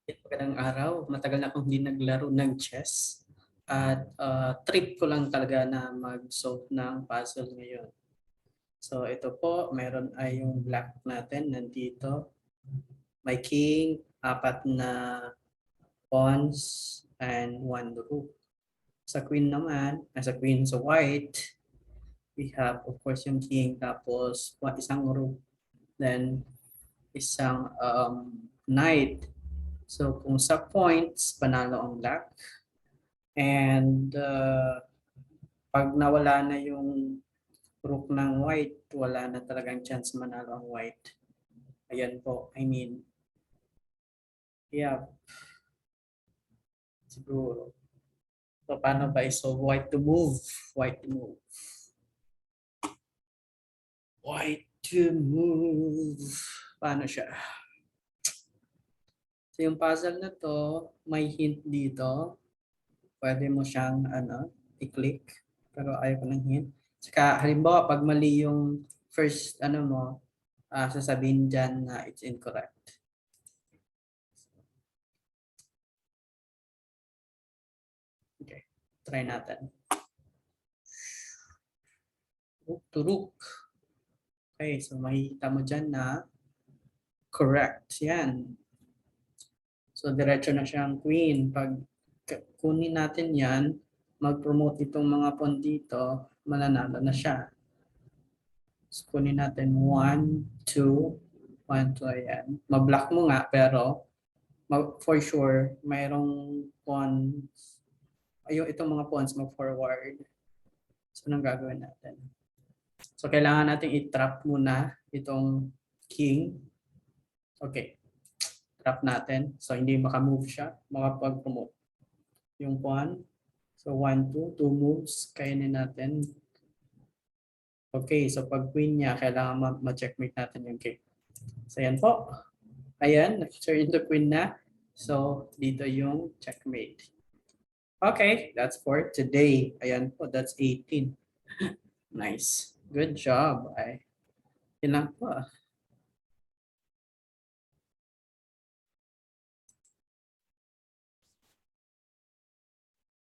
Magandang araw. Matagal na akong hindi naglaro ng chess. At trip ko lang talaga na mag-solve ng puzzle ngayon. So ito po, meron ay yung black natin nandito. May king, apat na pawns, and one rook. Sa queen naman, sa queen sa white, we have of course yung king, tapos isang rook, then isang knight. So kung sa points, panalo ang black. And pag nawala na yung rook ng white, wala na talagang chance manalo ang white. Ayan po, I mean, yeah, siguro. So paano ba isolve white to move? White to move. White to move. Paano siya? So yung puzzle na to, may hint dito. Pwede mo siyang i-click. Pero ayaw ko ng hint. Saka halimbawa, pag mali yung first mo, sasabihin dyan na it's incorrect. Okay, try natin. Rook to rook. Okay, so makikita mo dyan na correct. Yan. So diretso na siyang queen. Pag kunin natin yan, mag-promote itong mga pawn dito, mananalo na siya. So kunin natin 1, 2, 1, 2, ayan. Ma-block mo nga, pero for sure, mayroong pawns. Ayun, itong mga pawns mag-forward. So anong gagawin natin? So kailangan natin i-trap muna itong king. Okay. Trap natin. So hindi maka-move siya. Makapag-promote. Yung pawn. So 1, 2. 2 moves. Kainin natin. Okay. So pag queen niya, kailangan ma-checkmate natin yung king. So yan po. Ayan. Turn into queen na. So dito yung checkmate. Okay. That's for today. Ayan po. That's 18. Nice. Good job. Ay. Yun lang po.